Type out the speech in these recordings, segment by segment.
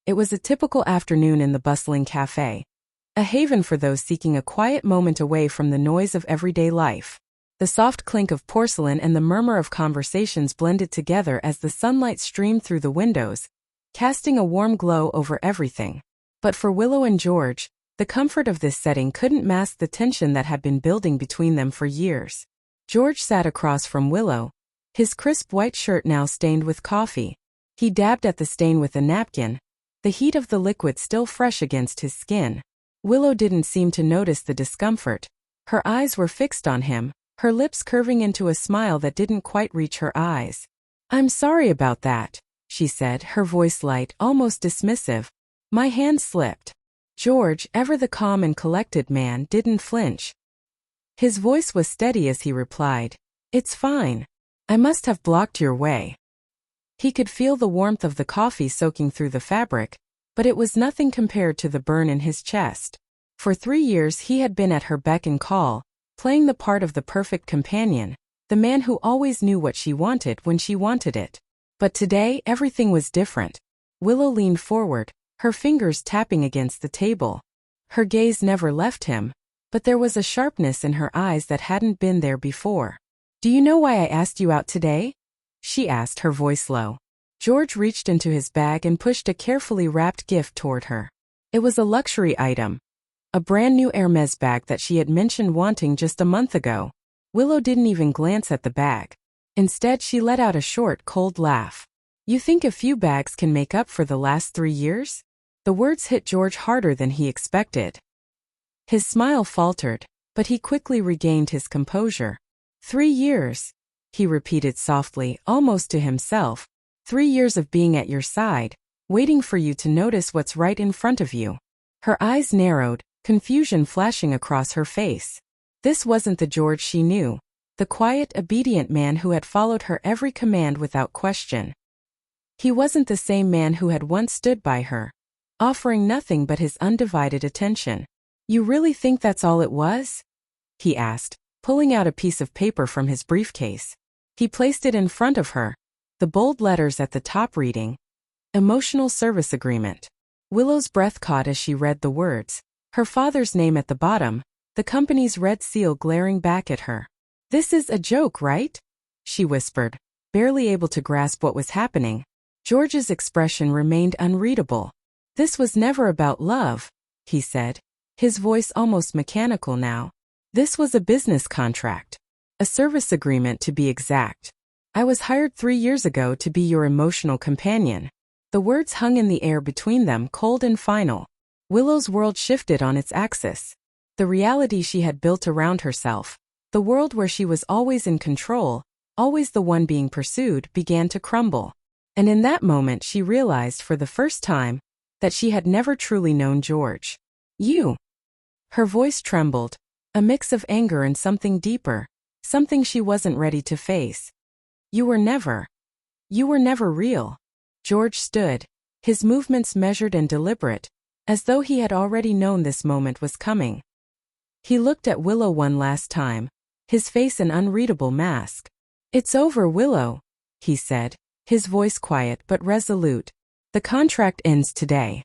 It was a typical afternoon in the bustling cafe. A haven for those seeking a quiet moment away from the noise of everyday life. The soft clink of porcelain and the murmur of conversations blended together as the sunlight streamed through the windows, casting a warm glow over everything. But for Willow and George, the comfort of this setting couldn't mask the tension that had been building between them for years. George sat across from Willow, his crisp white shirt now stained with coffee. He dabbed at the stain with a napkin, the heat of the liquid still fresh against his skin. Willow didn't seem to notice the discomfort. Her eyes were fixed on him, her lips curving into a smile that didn't quite reach her eyes. "I'm sorry about that," she said, her voice light, almost dismissive. "My hand slipped." George, ever the calm and collected man, didn't flinch. His voice was steady as he replied, "It's fine. I must have blocked your way." He could feel the warmth of the coffee soaking through the fabric, but it was nothing compared to the burn in his chest. For 3 years he had been at her beck and call, playing the part of the perfect companion, the man who always knew what she wanted when she wanted it. But today everything was different. Willow leaned forward, her fingers tapping against the table. Her gaze never left him, but there was a sharpness in her eyes that hadn't been there before. "Do you know why I asked you out today?" she asked, her voice low. George reached into his bag and pushed a carefully wrapped gift toward her. It was a luxury item, a brand new Hermes bag that she had mentioned wanting just a month ago. Willow didn't even glance at the bag. Instead, she let out a short, cold laugh. "You think a few bags can make up for the last 3 years?" The words hit George harder than he expected. His smile faltered, but he quickly regained his composure. 3 years, he repeated softly, almost to himself. 3 years of being at your side, waiting for you to notice what's right in front of you. Her eyes narrowed, confusion flashing across her face. This wasn't the George she knew, the quiet, obedient man who had followed her every command without question. He wasn't the same man who had once stood by her, offering nothing but his undivided attention. "You really think that's all it was?" he asked, pulling out a piece of paper from his briefcase. He placed it in front of her, the bold letters at the top reading, "Emotional Service Agreement." Willow's breath caught as she read the words, her father's name at the bottom, the company's red seal glaring back at her. "This is a joke, right?" she whispered, barely able to grasp what was happening. George's expression remained unreadable. "This was never about love," he said, his voice almost mechanical now. "This was a business contract. A service agreement to be exact. I was hired 3 years ago to be your emotional companion." The words hung in the air between them, cold and final. Willow's world shifted on its axis. The reality she had built around herself, the world where she was always in control, always the one being pursued, began to crumble. And in that moment she realized for the first time that she had never truly known George. "You." Her voice trembled, a mix of anger and something deeper, something she wasn't ready to face. You were never real." George stood, his movements measured and deliberate, as though he had already known this moment was coming. He looked at Willow one last time, his face an unreadable mask. "It's over, Willow," he said, his voice quiet but resolute. "The contract ends today."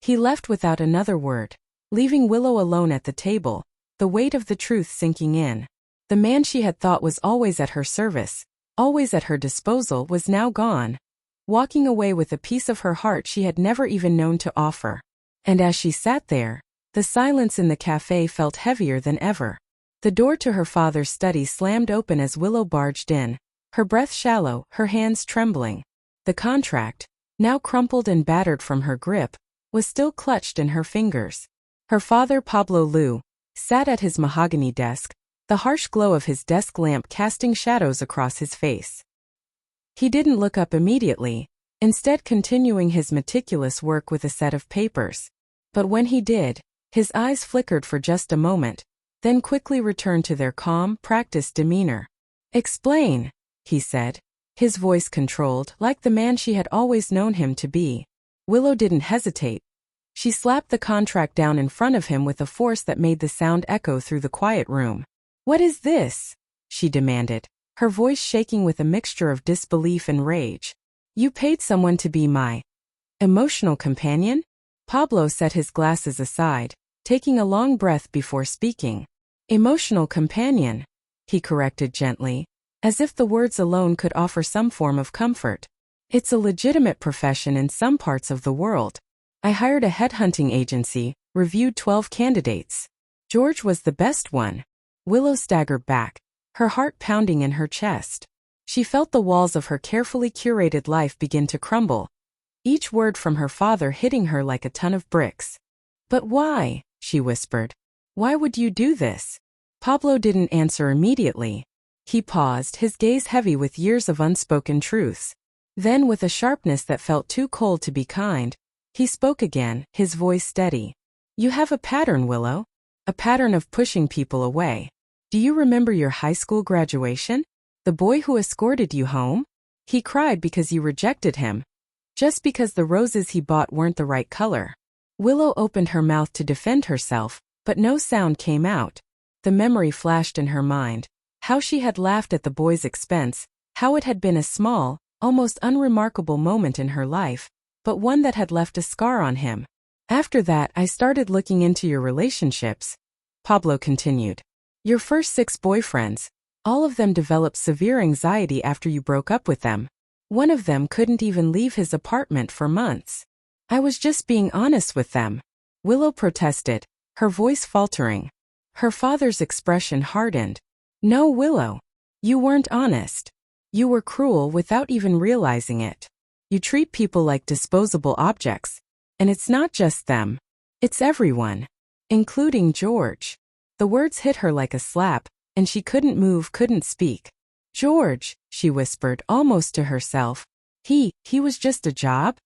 He left without another word, leaving Willow alone at the table, the weight of the truth sinking in. The man she had thought was always at her service, always at her disposal, was now gone, walking away with a piece of her heart she had never even known to offer. And as she sat there, the silence in the cafe felt heavier than ever. The door to her father's study slammed open as Willow barged in, her breath shallow, her hands trembling. The contract, now crumpled and battered from her grip, was still clutched in her fingers. Her father, Pablo Lu, sat at his mahogany desk, the harsh glow of his desk lamp casting shadows across his face. He didn't look up immediately, instead continuing his meticulous work with a set of papers. But when he did, his eyes flickered for just a moment, then quickly returned to their calm, practiced demeanor. "Explain," he said, his voice controlled, like the man she had always known him to be. Willow didn't hesitate. She slapped the contract down in front of him with a force that made the sound echo through the quiet room. "What is this?" she demanded, her voice shaking with a mixture of disbelief and rage. "You paid someone to be my Emotional companion? Pablo set his glasses aside, taking a long breath before speaking. Emotional companion, he corrected gently, as if the words alone could offer some form of comfort. It's a legitimate profession in some parts of the world. I hired a headhunting agency, reviewed 12 candidates. George was the best one. Willow staggered back, her heart pounding in her chest. She felt the walls of her carefully curated life begin to crumble, each word from her father hitting her like a ton of bricks. But why? She whispered. Why would you do this? Pablo didn't answer immediately. He paused, his gaze heavy with years of unspoken truths. Then, with a sharpness that felt too cold to be kind, he spoke again, his voice steady. You have a pattern, Willow. A pattern of pushing people away. Do you remember your high school graduation? The boy who escorted you home? He cried because you rejected him. Just because the roses he bought weren't the right color. Willow opened her mouth to defend herself, but no sound came out. The memory flashed in her mind. How she had laughed at the boy's expense, how it had been a small, almost unremarkable moment in her life, but one that had left a scar on him. After that, I started looking into your relationships. Pablo continued. Your first 6 boyfriends, all of them developed severe anxiety after you broke up with them. One of them couldn't even leave his apartment for months. I was just being honest with them. Willow protested, her voice faltering. Her father's expression hardened. No, Willow. You weren't honest. You were cruel without even realizing it. You treat people like disposable objects. And it's not just them. It's everyone. Including George. The words hit her like a slap, and she couldn't move, couldn't speak. George, she whispered, almost to herself. He was just a job?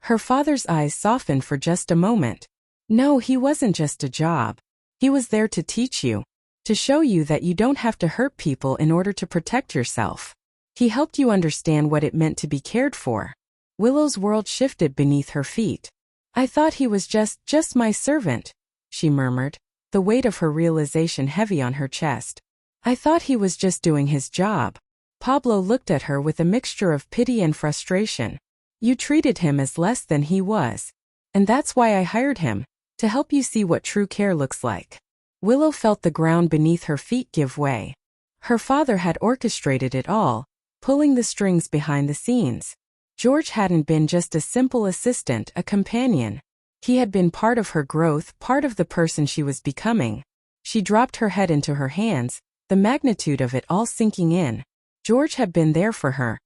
Her father's eyes softened for just a moment. No, he wasn't just a job. He was there to teach you. To show you that you don't have to hurt people in order to protect yourself. He helped you understand what it meant to be cared for. Willow's world shifted beneath her feet. I thought he was just my servant, she murmured, the weight of her realization heavy on her chest. I thought he was just doing his job. Pablo looked at her with a mixture of pity and frustration. You treated him as less than he was. And that's why I hired him, to help you see what true care looks like. Willow felt the ground beneath her feet give way. Her father had orchestrated it all, pulling the strings behind the scenes. George hadn't been just a simple assistant, a companion. He had been part of her growth, part of the person she was becoming. She dropped her head into her hands, the magnitude of it all sinking in. George had been there for her,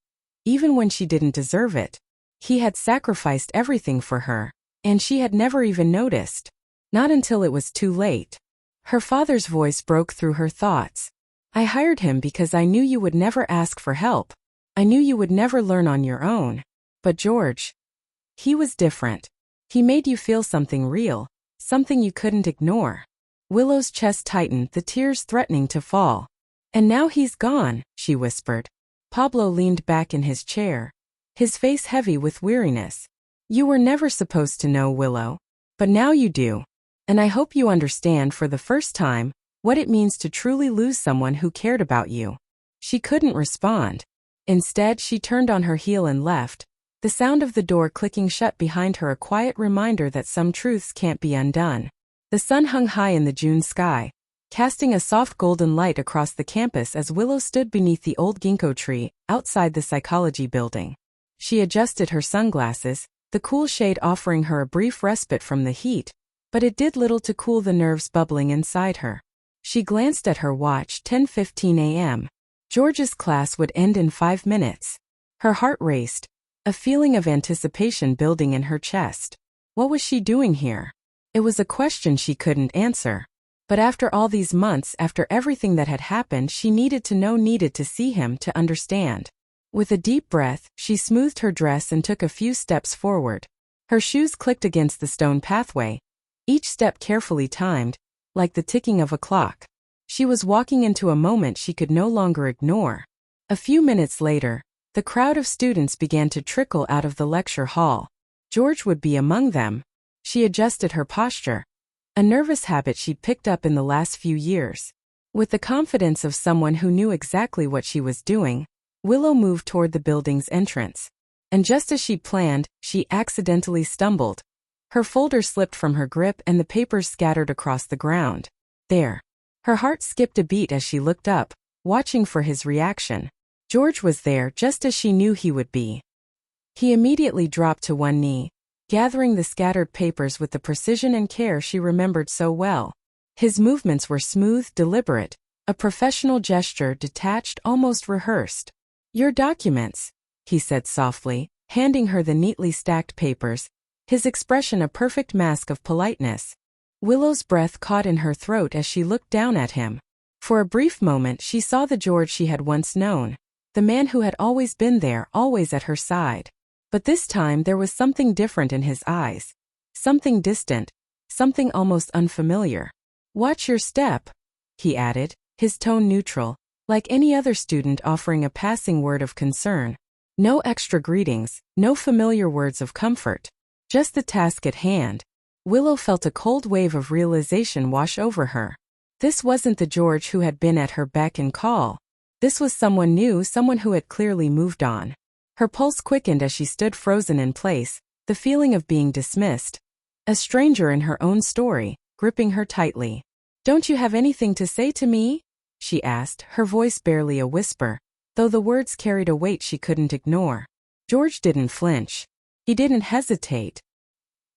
even when she didn't deserve it. He had sacrificed everything for her, and she had never even noticed. Not until it was too late. Her father's voice broke through her thoughts. I hired him because I knew you would never ask for help. I knew you would never learn on your own. But George, he was different. He made you feel something real, something you couldn't ignore. Willow's chest tightened, the tears threatening to fall. And now he's gone, she whispered. Pablo leaned back in his chair, his face heavy with weariness. You were never supposed to know, Willow. But now you do. And I hope you understand for the first time what it means to truly lose someone who cared about you. She couldn't respond. Instead, she turned on her heel and left, the sound of the door clicking shut behind her a quiet reminder that some truths can't be undone. The sun hung high in the June sky, casting a soft golden light across the campus as Willow stood beneath the old ginkgo tree, outside the psychology building. She adjusted her sunglasses, the cool shade offering her a brief respite from the heat, but it did little to cool the nerves bubbling inside her. She glanced at her watch, 10:15 a.m. George's class would end in 5 minutes. Her heart raced, a feeling of anticipation building in her chest. What was she doing here? It was a question she couldn't answer. But after all these months, after everything that had happened, she needed to know, needed to see him, to understand. With a deep breath, she smoothed her dress and took a few steps forward. Her shoes clicked against the stone pathway, each step carefully timed, like the ticking of a clock. She was walking into a moment she could no longer ignore. A few minutes later, the crowd of students began to trickle out of the lecture hall. George would be among them. She adjusted her posture, a nervous habit she'd picked up in the last few years. With the confidence of someone who knew exactly what she was doing, Willow moved toward the building's entrance. And just as she'd planned, she accidentally stumbled. Her folder slipped from her grip and the papers scattered across the ground. There. Her heart skipped a beat as she looked up, watching for his reaction. George was there just as she knew he would be. He immediately dropped to one knee, gathering the scattered papers with the precision and care she remembered so well. His movements were smooth, deliberate, a professional gesture detached, almost rehearsed. "Your documents," he said softly, handing her the neatly stacked papers, his expression a perfect mask of politeness. Willow's breath caught in her throat as she looked down at him. For a brief moment she saw the George she had once known, the man who had always been there, always at her side. But this time there was something different in his eyes. Something distant, something almost unfamiliar. "Watch your step," he added, his tone neutral, like any other student offering a passing word of concern. No extra greetings, no familiar words of comfort. Just the task at hand. Willow felt a cold wave of realization wash over her. This wasn't the George who had been at her beck and call. This was someone new, someone who had clearly moved on. Her pulse quickened as she stood frozen in place, the feeling of being dismissed. A stranger in her own story, gripping her tightly. "Don't you have anything to say to me?" she asked, her voice barely a whisper, though the words carried a weight she couldn't ignore. George didn't flinch. He didn't hesitate.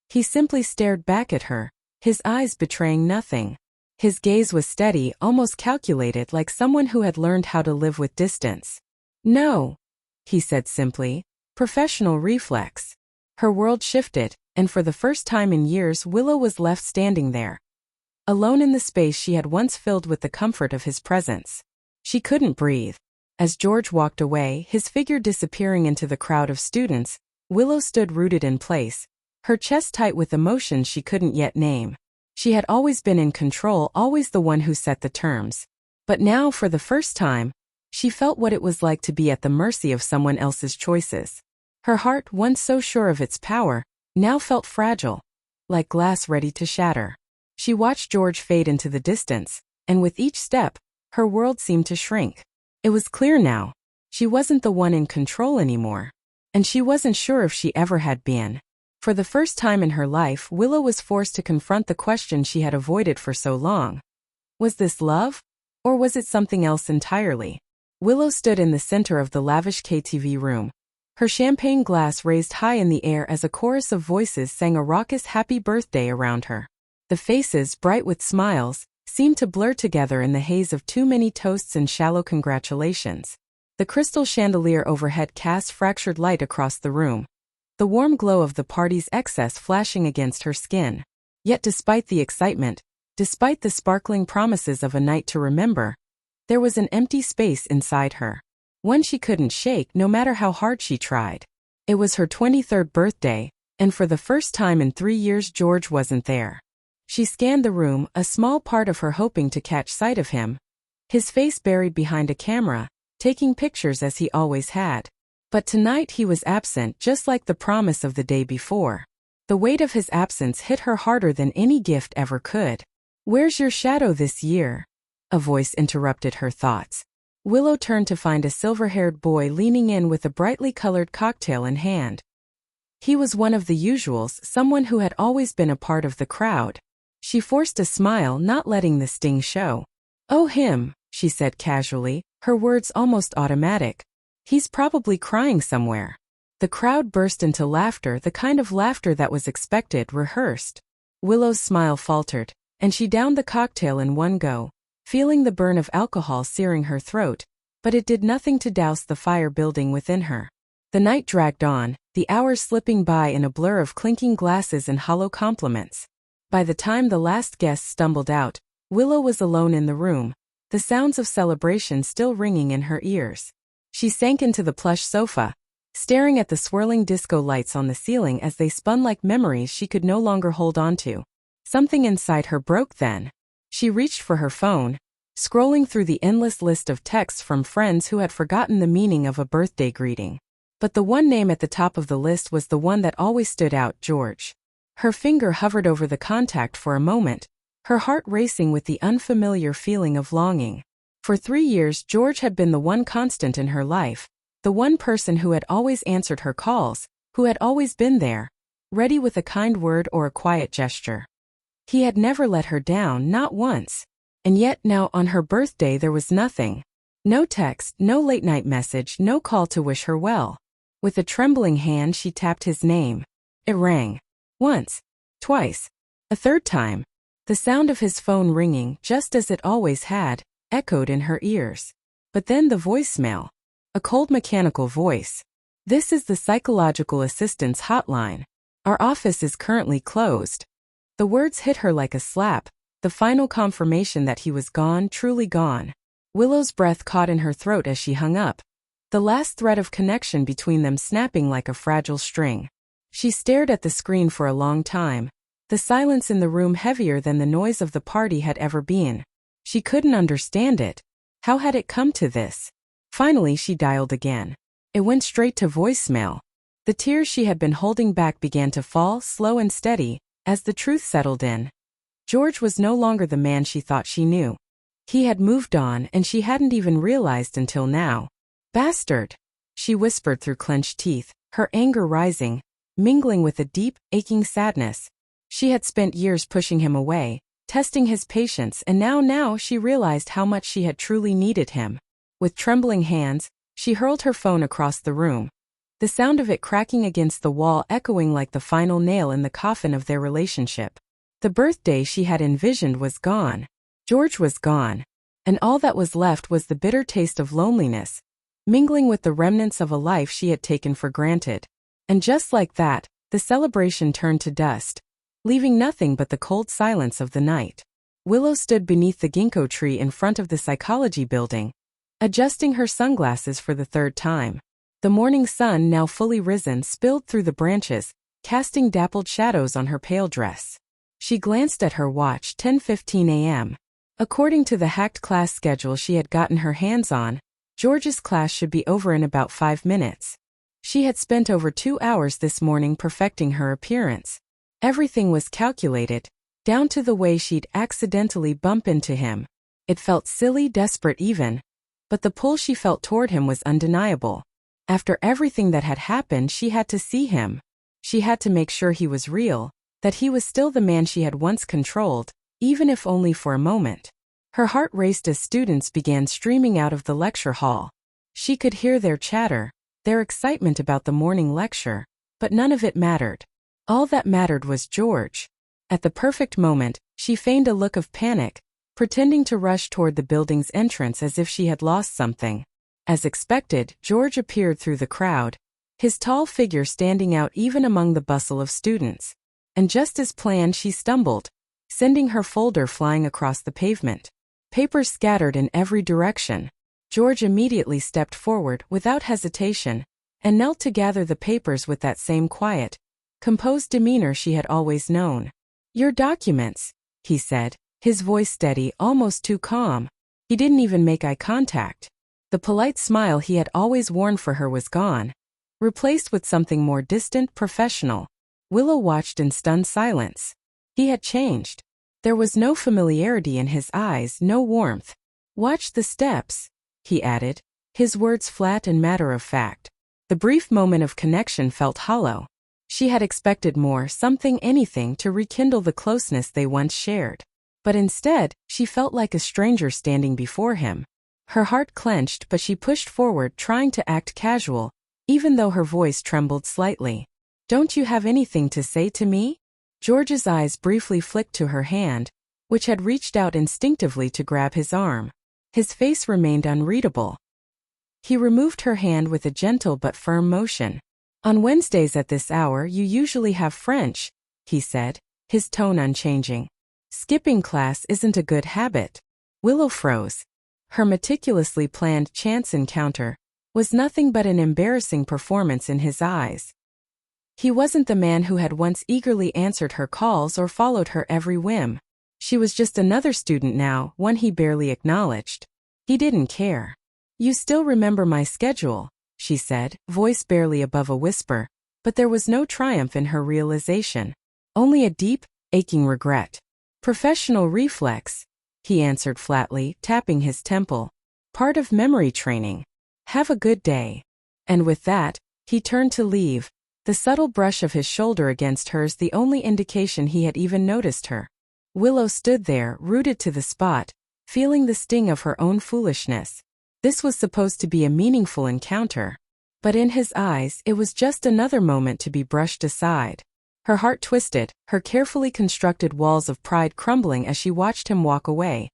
He simply stared back at her, his eyes betraying nothing. His gaze was steady, almost calculated, like someone who had learned how to live with distance. "No," he said simply, professional reflex. Her world shifted, and for the first time in years Willow was left standing there, alone in the space she had once filled with the comfort of his presence. She couldn't breathe. As George walked away, his figure disappearing into the crowd of students, Willow stood rooted in place, her chest tight with emotions she couldn't yet name. She had always been in control, always the one who set the terms. But now, for the first time, she felt what it was like to be at the mercy of someone else's choices. Her heart, once so sure of its power, now felt fragile, like glass ready to shatter. She watched George fade into the distance, and with each step, her world seemed to shrink. It was clear now. She wasn't the one in control anymore. And she wasn't sure if she ever had been. For the first time in her life, Willow was forced to confront the question she had avoided for so long. Was this love? Or was it something else entirely? Willow stood in the center of the lavish KTV room, her champagne glass raised high in the air as a chorus of voices sang a raucous happy birthday around her. The faces, bright with smiles, seemed to blur together in the haze of too many toasts and shallow congratulations. The crystal chandelier overhead cast fractured light across the room, the warm glow of the party's excess flashing against her skin. Yet despite the excitement, despite the sparkling promises of a night to remember, there was an empty space inside her. One she couldn't shake no matter how hard she tried. It was her 23rd birthday, and for the first time in 3 years George wasn't there. She scanned the room, a small part of her hoping to catch sight of him, his face buried behind a camera, taking pictures as he always had. But tonight he was absent, just like the promise of the day before. The weight of his absence hit her harder than any gift ever could. "Where's your shadow this year?" a voice interrupted her thoughts. Willow turned to find a silver-haired boy leaning in with a brightly colored cocktail in hand. He was one of the usuals, someone who had always been a part of the crowd. She forced a smile, not letting the sting show. "Oh, him," she said casually, her words almost automatic. "He's probably crying somewhere." The crowd burst into laughter, the kind of laughter that was expected, rehearsed. Willow's smile faltered, and she downed the cocktail in one go, feeling the burn of alcohol searing her throat, but it did nothing to douse the fire building within her. The night dragged on, the hours slipping by in a blur of clinking glasses and hollow compliments. By the time the last guest stumbled out, Willow was alone in the room, the sounds of celebration still ringing in her ears. She sank into the plush sofa, staring at the swirling disco lights on the ceiling as they spun like memories she could no longer hold on to. Something inside her broke then. She reached for her phone, scrolling through the endless list of texts from friends who had forgotten the meaning of a birthday greeting. But the one name at the top of the list was the one that always stood out, George. Her finger hovered over the contact for a moment, her heart racing with the unfamiliar feeling of longing. For 3 years George had been the one constant in her life, The one person who had always answered her calls, who had always been there, ready with a kind word or a quiet gesture. He had never let her down, not once. And yet now on her birthday there was nothing. No text, no late-night message, no call to wish her well. With a trembling hand she tapped his name. It rang. Once. Twice. A third time. The sound of his phone ringing, just as it always had, echoed in her ears. But then the voicemail. A cold mechanical voice. This is the psychological assistance hotline. Our office is currently closed. The words hit her like a slap, the final confirmation that he was gone, truly gone. Willow's breath caught in her throat as she hung up, the last thread of connection between them snapping like a fragile string. She stared at the screen for a long time, the silence in the room heavier than the noise of the party had ever been. She couldn't understand it. How had it come to this? Finally she dialed again. It went straight to voicemail. The tears she had been holding back began to fall, slow and steady, as the truth settled in. George was no longer the man she thought she knew. He had moved on and she hadn't even realized until now. Bastard! She whispered through clenched teeth, her anger rising, mingling with a deep, aching sadness. She had spent years pushing him away, testing his patience, and now she realized how much she had truly needed him. With trembling hands, she hurled her phone across the room. The sound of it cracking against the wall echoing like the final nail in the coffin of their relationship. The birthday she had envisioned was gone. George was gone. And all that was left was the bitter taste of loneliness, mingling with the remnants of a life she had taken for granted. And just like that, the celebration turned to dust, leaving nothing but the cold silence of the night. Willow stood beneath the ginkgo tree in front of the psychology building, adjusting her sunglasses for the third time. The morning sun, now fully risen, spilled through the branches, casting dappled shadows on her pale dress. She glanced at her watch, 10:15 a.m. According to the hacked class schedule she had gotten her hands on, George's class should be over in about 5 minutes. She had spent over 2 hours this morning perfecting her appearance. Everything was calculated, down to the way she'd accidentally bump into him. It felt silly, desperate even, but the pull she felt toward him was undeniable. After everything that had happened, she had to see him. She had to make sure he was real, that he was still the man she had once controlled, even if only for a moment. Her heart raced as students began streaming out of the lecture hall. She could hear their chatter, their excitement about the morning lecture, but none of it mattered. All that mattered was George. At the perfect moment, she feigned a look of panic, pretending to rush toward the building's entrance as if she had lost something. As expected, George appeared through the crowd, his tall figure standing out even among the bustle of students. And just as planned, she stumbled, sending her folder flying across the pavement. Papers scattered in every direction. George immediately stepped forward without hesitation and knelt to gather the papers with that same quiet, composed demeanor she had always known. "Your documents," he said, his voice steady, almost too calm. He didn't even make eye contact. The polite smile he had always worn for her was gone, replaced with something more distant, professional. Willow watched in stunned silence. He had changed. There was no familiarity in his eyes, no warmth. "Watch the steps," he added, his words flat and matter-of-fact. The brief moment of connection felt hollow. She had expected more, something, anything, to rekindle the closeness they once shared. But instead, she felt like a stranger standing before him. Her heart clenched, but she pushed forward, trying to act casual, even though her voice trembled slightly. "Don't you have anything to say to me?" George's eyes briefly flicked to her hand, which had reached out instinctively to grab his arm. His face remained unreadable. He removed her hand with a gentle but firm motion. "On Wednesdays at this hour you usually have French," he said, his tone unchanging. "Skipping class isn't a good habit." Willow froze. Her meticulously planned chance encounter was nothing but an embarrassing performance in his eyes. He wasn't the man who had once eagerly answered her calls or followed her every whim. She was just another student now, one he barely acknowledged. He didn't care. "You still remember my schedule," she said, voice barely above a whisper, but there was no triumph in her realization, only a deep, aching regret. "Professional reflex," he answered flatly, tapping his temple. "Part of memory training. Have a good day." And with that, he turned to leave, the subtle brush of his shoulder against hers the only indication he had even noticed her. Willow stood there, rooted to the spot, feeling the sting of her own foolishness. This was supposed to be a meaningful encounter. But in his eyes, it was just another moment to be brushed aside. Her heart twisted, her carefully constructed walls of pride crumbling as she watched him walk away.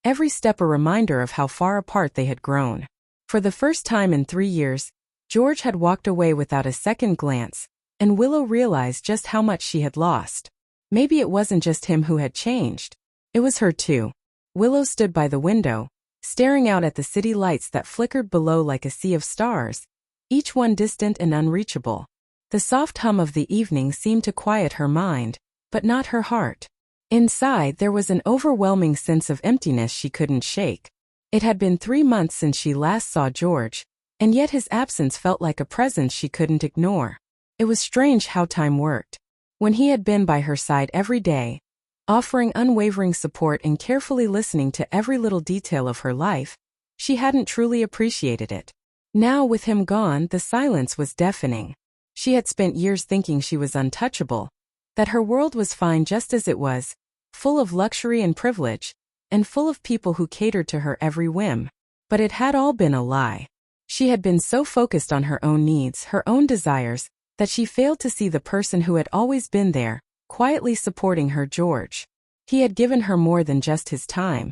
Every step a reminder of how far apart they had grown. For the first time in 3 years, George had walked away without a second glance, and Willow realized just how much she had lost. Maybe it wasn't just him who had changed. It was her too. Willow stood by the window, staring out at the city lights that flickered below like a sea of stars, each one distant and unreachable. The soft hum of the evening seemed to quiet her mind, but not her heart. Inside there was an overwhelming sense of emptiness she couldn't shake. It had been 3 months since she last saw George, and yet his absence felt like a presence she couldn't ignore. It was strange how time worked. When he had been by her side every day, offering unwavering support and carefully listening to every little detail of her life, she hadn't truly appreciated it. Now with him gone, the silence was deafening. She had spent years thinking she was untouchable, that her world was fine just as it was, full of luxury and privilege, and full of people who catered to her every whim. But it had all been a lie. She had been so focused on her own needs, her own desires, that she failed to see the person who had always been there, quietly supporting her, George. He had given her more than just his time.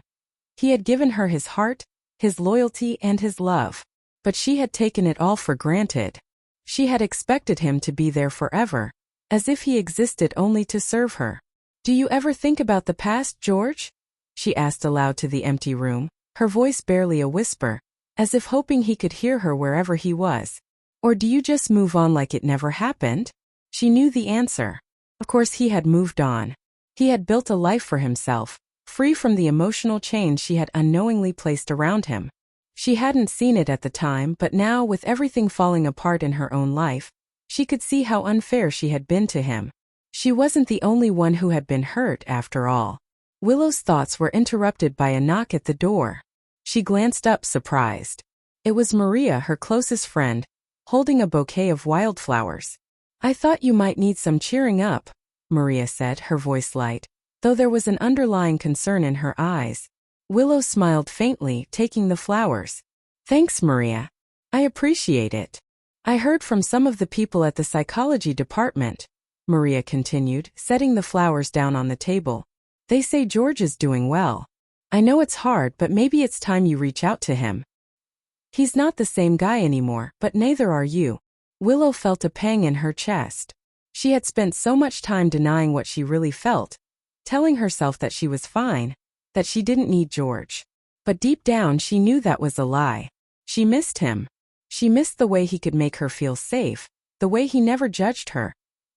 He had given her his heart, his loyalty, and his love. But she had taken it all for granted. She had expected him to be there forever, as if he existed only to serve her. "Do you ever think about the past, George?" she asked aloud to the empty room, her voice barely a whisper, as if hoping he could hear her wherever he was. "Or do you just move on like it never happened?" She knew the answer. Of course he had moved on. He had built a life for himself, free from the emotional chains she had unknowingly placed around him. She hadn't seen it at the time, but now, with everything falling apart in her own life, she could see how unfair she had been to him. She wasn't the only one who had been hurt, after all. Willow's thoughts were interrupted by a knock at the door. She glanced up, surprised. It was Maria, her closest friend, holding a bouquet of wildflowers. "I thought you might need some cheering up," Maria said, her voice light, though there was an underlying concern in her eyes. Willow smiled faintly, taking the flowers. "Thanks, Maria. I appreciate it. I heard from some of the people at the psychology department," Maria continued, setting the flowers down on the table. "They say George is doing well. I know it's hard, but maybe it's time you reach out to him. He's not the same guy anymore, but neither are you." Willow felt a pang in her chest. She had spent so much time denying what she really felt, telling herself that she was fine, that she didn't need George. But deep down she knew that was a lie. She missed him. She missed the way he could make her feel safe, the way he never judged her,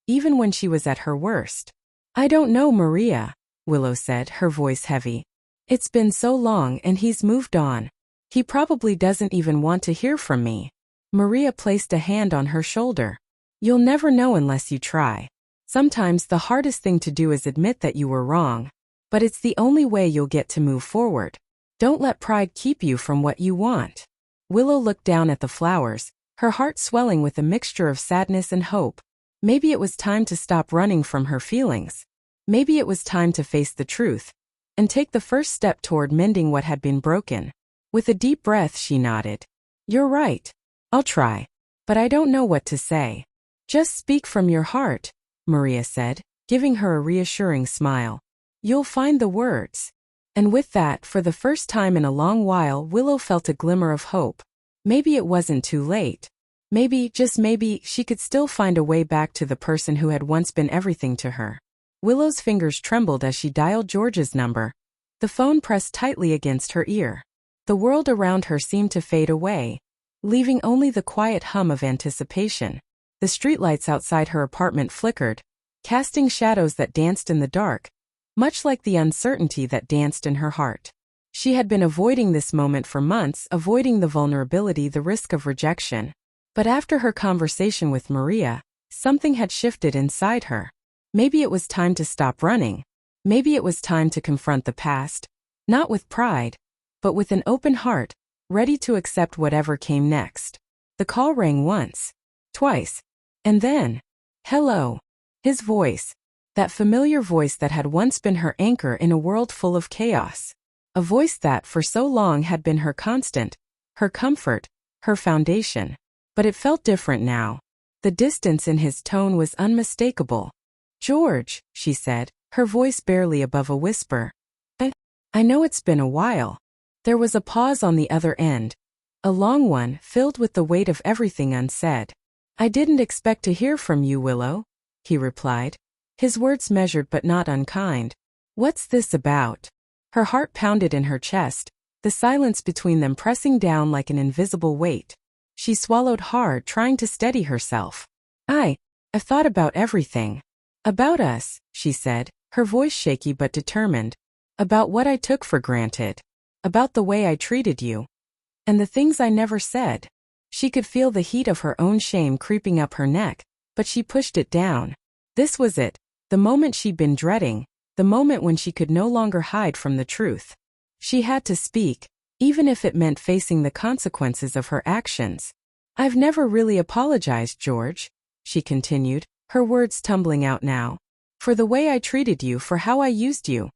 even when she was at her worst. "I don't know, Maria," Willow said, her voice heavy. "It's been so long and he's moved on. He probably doesn't even want to hear from me." Maria placed a hand on her shoulder. "You'll never know unless you try. Sometimes the hardest thing to do is admit that you were wrong. But it's the only way you'll get to move forward. Don't let pride keep you from what you want." Willow looked down at the flowers, her heart swelling with a mixture of sadness and hope. Maybe it was time to stop running from her feelings. Maybe it was time to face the truth and take the first step toward mending what had been broken. With a deep breath, she nodded. "You're right. I'll try. But I don't know what to say." "Just speak from your heart," Maria said, giving her a reassuring smile. "You'll find the words." And with that, for the first time in a long while, Willow felt a glimmer of hope. Maybe it wasn't too late. Maybe, just maybe, she could still find a way back to the person who had once been everything to her. Willow's fingers trembled as she dialed George's number. The phone pressed tightly against her ear. The world around her seemed to fade away, leaving only the quiet hum of anticipation. The streetlights outside her apartment flickered, casting shadows that danced in the dark, much like the uncertainty that danced in her heart. She had been avoiding this moment for months, avoiding the vulnerability, the risk of rejection. But after her conversation with Maria, something had shifted inside her. Maybe it was time to stop running. Maybe it was time to confront the past, not with pride, but with an open heart, ready to accept whatever came next. The call rang once, twice, and then, hello. His voice, that familiar voice that had once been her anchor in a world full of chaos. A voice that for so long had been her constant, her comfort, her foundation. But it felt different now. The distance in his tone was unmistakable. "George," she said, her voice barely above a whisper. I know it's been a while." There was a pause on the other end. A long one, filled with the weight of everything unsaid. "I didn't expect to hear from you, Willow," he replied. His words measured but not unkind. "What's this about?" Her heart pounded in her chest, the silence between them pressing down like an invisible weight. She swallowed hard, trying to steady herself. I've thought about everything. About us," she said, her voice shaky but determined. "About what I took for granted. About the way I treated you. And the things I never said." She could feel the heat of her own shame creeping up her neck, but she pushed it down. This was it, the moment she'd been dreading, the moment when she could no longer hide from the truth. She had to speak, even if it meant facing the consequences of her actions. "I've never really apologized, George," she continued, her words tumbling out now. "For the way I treated you, for how I used you.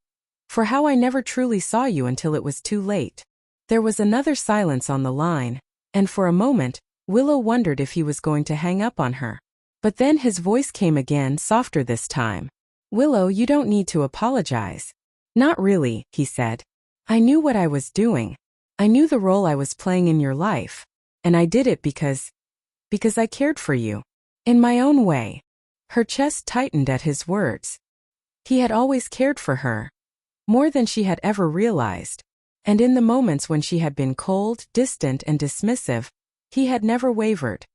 For how I never truly saw you until it was too late." There was another silence on the line, and for a moment, Willow wondered if he was going to hang up on her. But then his voice came again, softer this time. "Willow, you don't need to apologize." "Not really," he said. "I knew what I was doing. I knew the role I was playing in your life. And I did it because I cared for you. In my own way." Her chest tightened at his words. He had always cared for her. More than she had ever realized. And in the moments when she had been cold, distant, and dismissive, he had never wavered.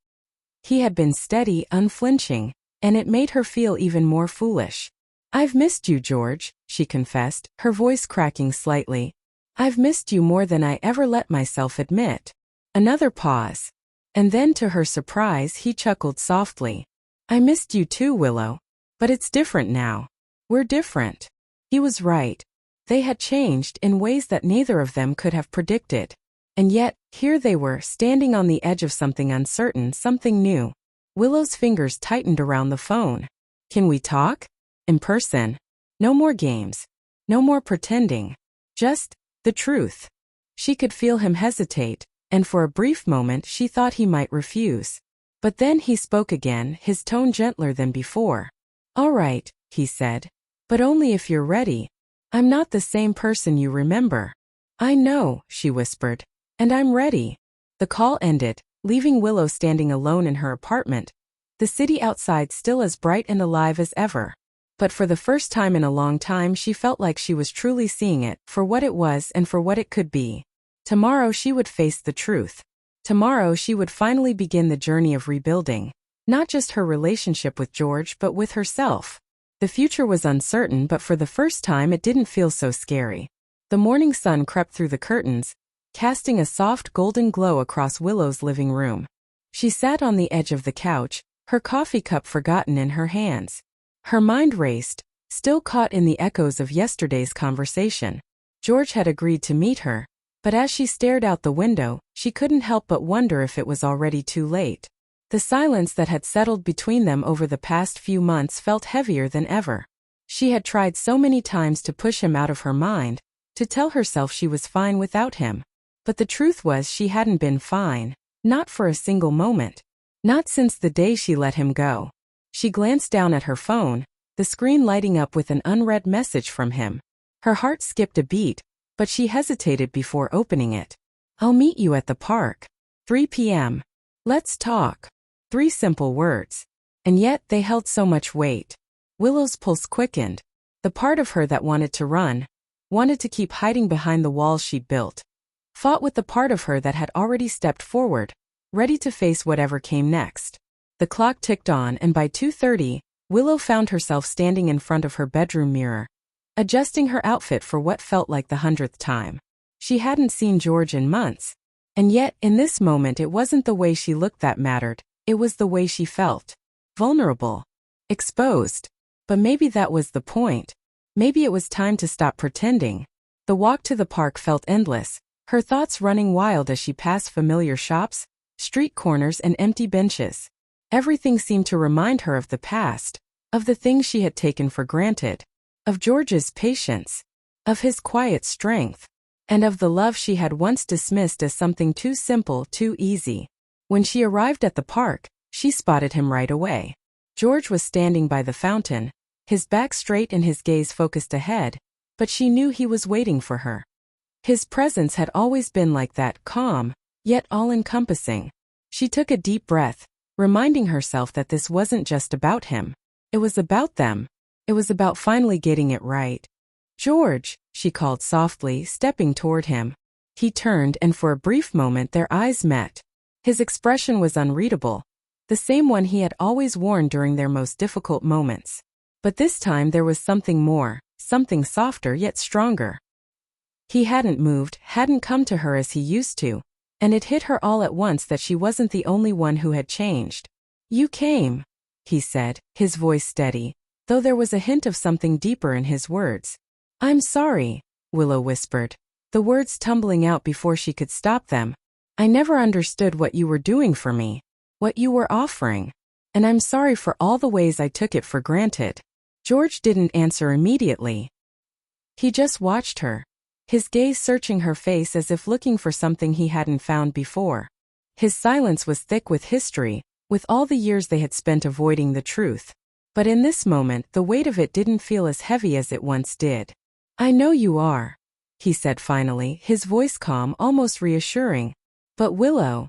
He had been steady, unflinching, and it made her feel even more foolish. "I've missed you, George," she confessed, her voice cracking slightly. "I've missed you more than I ever let myself admit." Another pause. And then to her surprise, he chuckled softly. "I missed you too, Willow. But it's different now. We're different." He was right. They had changed in ways that neither of them could have predicted. And yet, here they were, standing on the edge of something uncertain, something new. Willow's fingers tightened around the phone. "Can we talk? In person? No more games. No more pretending. Just the truth." She could feel him hesitate, and for a brief moment she thought he might refuse. But then he spoke again, his tone gentler than before. "All right," he said. "But only if you're ready. I'm not the same person you remember." "I know," she whispered. "And I'm ready." The call ended, leaving Willow standing alone in her apartment, the city outside still as bright and alive as ever. But for the first time in a long time she felt like she was truly seeing it, for what it was and for what it could be. Tomorrow she would face the truth. Tomorrow she would finally begin the journey of rebuilding, not just her relationship with George but with herself. The future was uncertain, but for the first time it didn't feel so scary. The morning sun crept through the curtains, casting a soft golden glow across Willow's living room. She sat on the edge of the couch, her coffee cup forgotten in her hands. Her mind raced, still caught in the echoes of yesterday's conversation. George had agreed to meet her, but as she stared out the window, she couldn't help but wonder if it was already too late. The silence that had settled between them over the past few months felt heavier than ever. She had tried so many times to push him out of her mind, to tell herself she was fine without him. But the truth was she hadn't been fine, not for a single moment. Not since the day she let him go. She glanced down at her phone, the screen lighting up with an unread message from him. Her heart skipped a beat, but she hesitated before opening it. "I'll meet you at the park. 3 p.m. Let's talk." 3 simple words. And yet they held so much weight. Willow's pulse quickened. The part of her that wanted to run, wanted to keep hiding behind the walls she'd built, fought with the part of her that had already stepped forward, ready to face whatever came next. The clock ticked on, and by 2:30, Willow found herself standing in front of her bedroom mirror, adjusting her outfit for what felt like the 100th time. She hadn't seen George in months. And yet, in this moment, it wasn't the way she looked that mattered. It was the way she felt. Vulnerable. Exposed. But maybe that was the point. Maybe it was time to stop pretending. The walk to the park felt endless, her thoughts running wild as she passed familiar shops, street corners and empty benches. Everything seemed to remind her of the past, of the things she had taken for granted, of George's patience, of his quiet strength, and of the love she had once dismissed as something too simple, too easy. When she arrived at the park, she spotted him right away. George was standing by the fountain, his back straight and his gaze focused ahead, but she knew he was waiting for her. His presence had always been like that, calm, yet all-encompassing. She took a deep breath, reminding herself that this wasn't just about him. It was about them. It was about finally getting it right. "George," she called softly, stepping toward him. He turned, and for a brief moment their eyes met. His expression was unreadable, the same one he had always worn during their most difficult moments. But this time there was something more, something softer yet stronger. He hadn't moved, hadn't come to her as he used to, and it hit her all at once that she wasn't the only one who had changed. "You came," he said, his voice steady, though there was a hint of something deeper in his words. "I'm sorry," Willow whispered, the words tumbling out before she could stop them. "I never understood what you were doing for me, what you were offering, and I'm sorry for all the ways I took it for granted." George didn't answer immediately. He just watched her, his gaze searching her face as if looking for something he hadn't found before. His silence was thick with history, with all the years they had spent avoiding the truth. But in this moment, the weight of it didn't feel as heavy as it once did. "I know you are," he said finally, his voice calm, almost reassuring. "But Willow,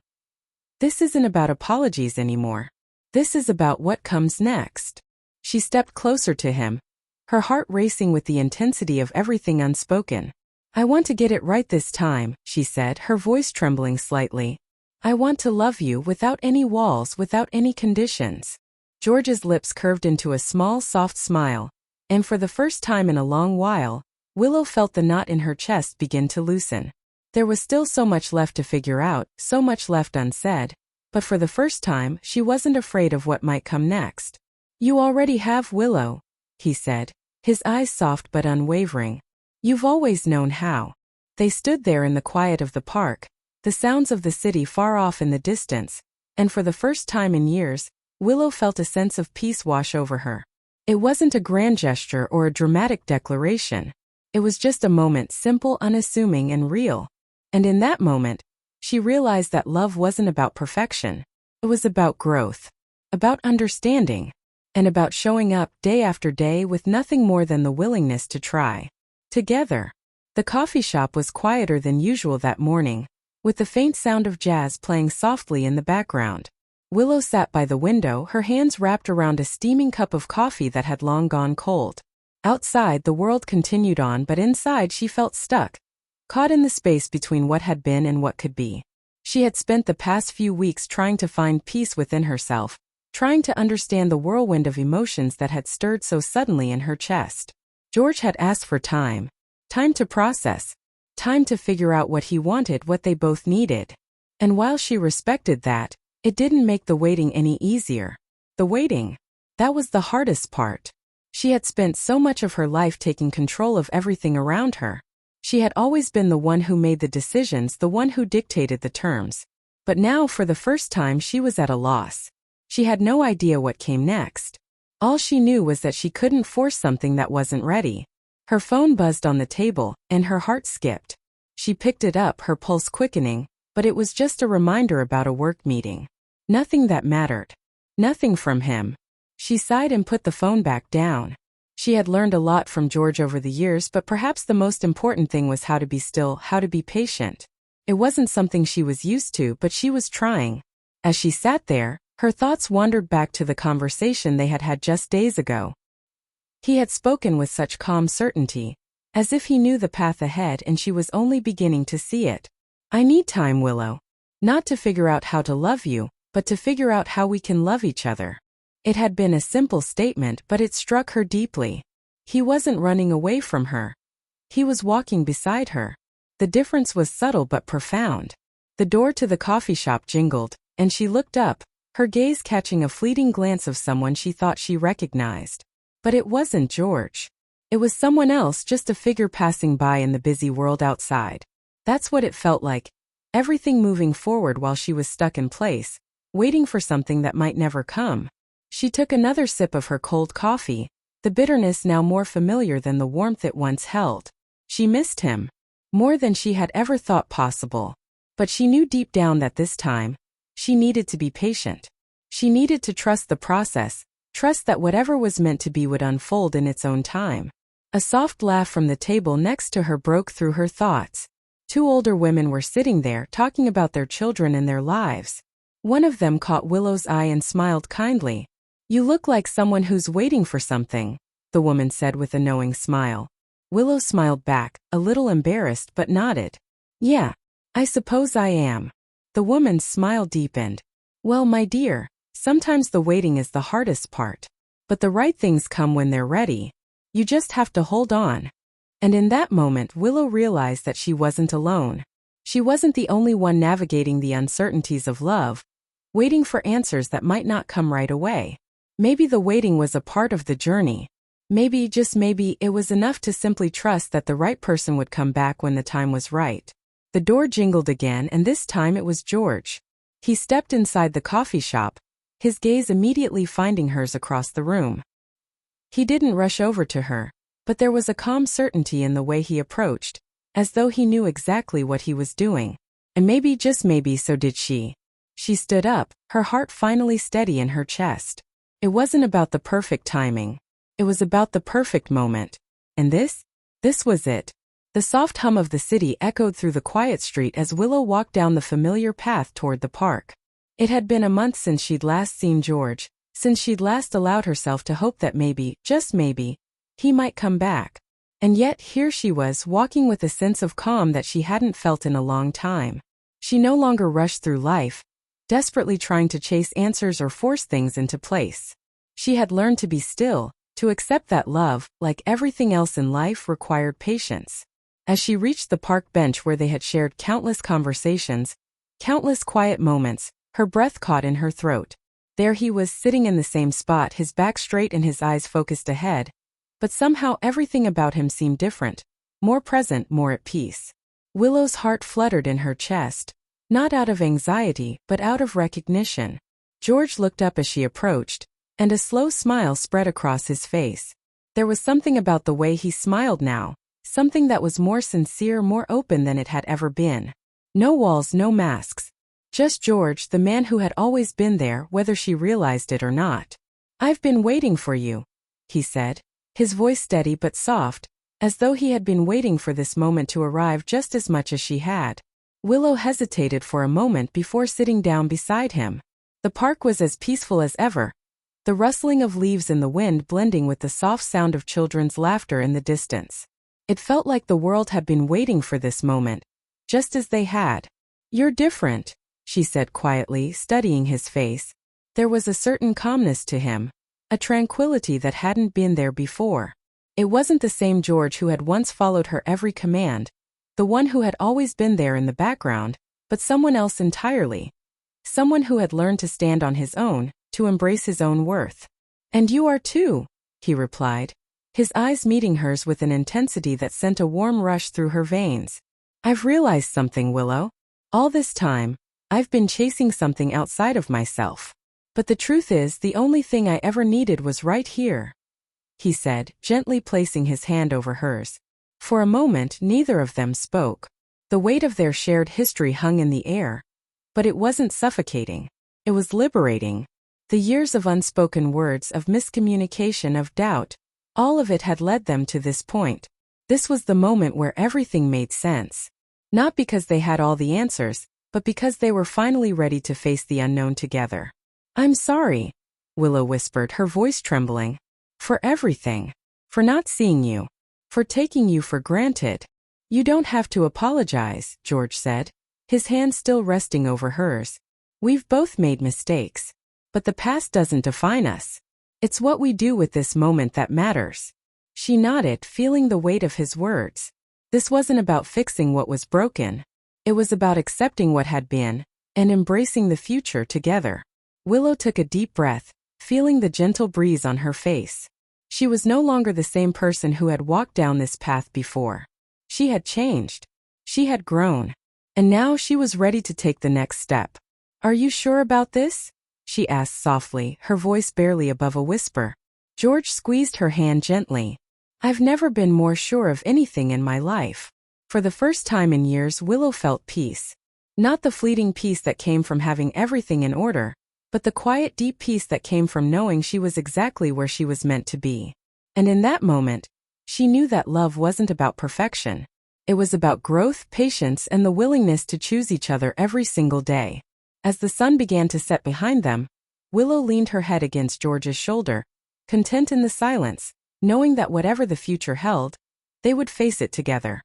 this isn't about apologies anymore. This is about what comes next." She stepped closer to him, her heart racing with the intensity of everything unspoken. "I want to get it right this time," she said, her voice trembling slightly. "I want to love you without any walls, without any conditions." George's lips curved into a small, soft smile, and for the first time in a long while, Willow felt the knot in her chest begin to loosen. There was still so much left to figure out, so much left unsaid, but for the first time, she wasn't afraid of what might come next. "You already have, Willow," he said, his eyes soft but unwavering. "You've always known how." They stood there in the quiet of the park, the sounds of the city far off in the distance, and for the first time in years, Willow felt a sense of peace wash over her. It wasn't a grand gesture or a dramatic declaration. It was just a moment, simple, unassuming, and real. And in that moment, she realized that love wasn't about perfection. It was about growth, about understanding, and about showing up day after day with nothing more than the willingness to try. Together. The coffee shop was quieter than usual that morning, with the faint sound of jazz playing softly in the background. Willow sat by the window, her hands wrapped around a steaming cup of coffee that had long gone cold. Outside, the world continued on, but inside she felt stuck, caught in the space between what had been and what could be. She had spent the past few weeks trying to find peace within herself, trying to understand the whirlwind of emotions that had stirred so suddenly in her chest. George had asked for time to process, time to figure out what he wanted, what they both needed. And while she respected that, it didn't make the waiting any easier. The waiting, that was the hardest part. She had spent so much of her life taking control of everything around her. She had always been the one who made the decisions, the one who dictated the terms. But now, for the first time, she was at a loss. She had no idea what came next. All she knew was that she couldn't force something that wasn't ready. Her phone buzzed on the table, and her heart skipped. She picked it up, her pulse quickening, but it was just a reminder about a work meeting. Nothing that mattered. Nothing from him. She sighed and put the phone back down. She had learned a lot from George over the years, but perhaps the most important thing was how to be still, how to be patient. It wasn't something she was used to, but she was trying. As she sat there, her thoughts wandered back to the conversation they had had just days ago. He had spoken with such calm certainty, as if he knew the path ahead and she was only beginning to see it. "I need time, Willow. Not to figure out how to love you, but to figure out how we can love each other." It had been a simple statement, but it struck her deeply. He wasn't running away from her. He was walking beside her. The difference was subtle but profound. The door to the coffee shop jingled, and she looked up, her gaze catching a fleeting glance of someone she thought she recognized. But it wasn't George. It was someone else, just a figure passing by in the busy world outside. That's what it felt like. everything moving forward while she was stuck in place, waiting for something that might never come. She took another sip of her cold coffee, the bitterness now more familiar than the warmth it once held. She missed him, more than she had ever thought possible. But she knew deep down that this time, she needed to be patient. She needed to trust the process, trust that whatever was meant to be would unfold in its own time. A soft laugh from the table next to her broke through her thoughts. Two older women were sitting there talking about their children and their lives. One of them caught Willow's eye and smiled kindly. "You look like someone who's waiting for something," the woman said with a knowing smile. Willow smiled back, a little embarrassed but nodded. "Yeah, I suppose I am." The woman's smile deepened. "Well, my dear, sometimes the waiting is the hardest part. But the right things come when they're ready. You just have to hold on." And in that moment, Willow realized that she wasn't alone. She wasn't the only one navigating the uncertainties of love, waiting for answers that might not come right away. Maybe the waiting was a part of the journey. Maybe, just maybe, it was enough to simply trust that the right person would come back when the time was right. The door jingled again, and this time it was George. He stepped inside the coffee shop, his gaze immediately finding hers across the room. He didn't rush over to her, but there was a calm certainty in the way he approached, as though he knew exactly what he was doing. And maybe, just maybe, so did she. She stood up, her heart finally steady in her chest. It wasn't about the perfect timing. It was about the perfect moment. And this was it. The soft hum of the city echoed through the quiet street as Willow walked down the familiar path toward the park. It had been a month since she'd last seen George, since she'd last allowed herself to hope that maybe, just maybe, he might come back. And yet here she was, walking with a sense of calm that she hadn't felt in a long time. She no longer rushed through life, desperately trying to chase answers or force things into place. She had learned to be still, to accept that love, like everything else in life, required patience. As she reached the park bench where they had shared countless conversations, countless quiet moments, her breath caught in her throat. There he was, sitting in the same spot, his back straight and his eyes focused ahead. But somehow everything about him seemed different, more present, more at peace. Willow's heart fluttered in her chest, not out of anxiety, but out of recognition. George looked up as she approached, and a slow smile spread across his face. There was something about the way he smiled now, something that was more sincere, more open than it had ever been. No walls, no masks. Just George, the man who had always been there, whether she realized it or not. "I've been waiting for you," he said, his voice steady but soft, as though he had been waiting for this moment to arrive just as much as she had. Willow hesitated for a moment before sitting down beside him. The park was as peaceful as ever, the rustling of leaves in the wind blending with the soft sound of children's laughter in the distance. It felt like the world had been waiting for this moment, just as they had. "You're different," she said quietly, studying his face. There was a certain calmness to him, a tranquility that hadn't been there before. It wasn't the same George who had once followed her every command, the one who had always been there in the background, but someone else entirely. Someone who had learned to stand on his own, to embrace his own worth. "And you are too," he replied, his eyes meeting hers with an intensity that sent a warm rush through her veins. "I've realized something, Willow. All this time, I've been chasing something outside of myself. But the truth is, the only thing I ever needed was right here," he said, gently placing his hand over hers. For a moment, neither of them spoke. The weight of their shared history hung in the air. But it wasn't suffocating. It was liberating. The years of unspoken words, of miscommunication, of doubt, all of it had led them to this point. This was the moment where everything made sense. Not because they had all the answers, but because they were finally ready to face the unknown together. "I'm sorry," Willow whispered, her voice trembling. "For everything. For not seeing you. For taking you for granted." "You don't have to apologize," George said, his hand still resting over hers. "We've both made mistakes. But the past doesn't define us. It's what we do with this moment that matters." She nodded, feeling the weight of his words. This wasn't about fixing what was broken. It was about accepting what had been, and embracing the future together. Willow took a deep breath, feeling the gentle breeze on her face. She was no longer the same person who had walked down this path before. She had changed. She had grown. And now she was ready to take the next step. "Are you sure about this?" she asked softly, her voice barely above a whisper. George squeezed her hand gently. "I've never been more sure of anything in my life." For the first time in years, Willow felt peace. Not the fleeting peace that came from having everything in order, but the quiet, deep peace that came from knowing she was exactly where she was meant to be. And in that moment, she knew that love wasn't about perfection. It was about growth, patience, and the willingness to choose each other every single day. As the sun began to set behind them, Willow leaned her head against George's shoulder, content in the silence, knowing that whatever the future held, they would face it together.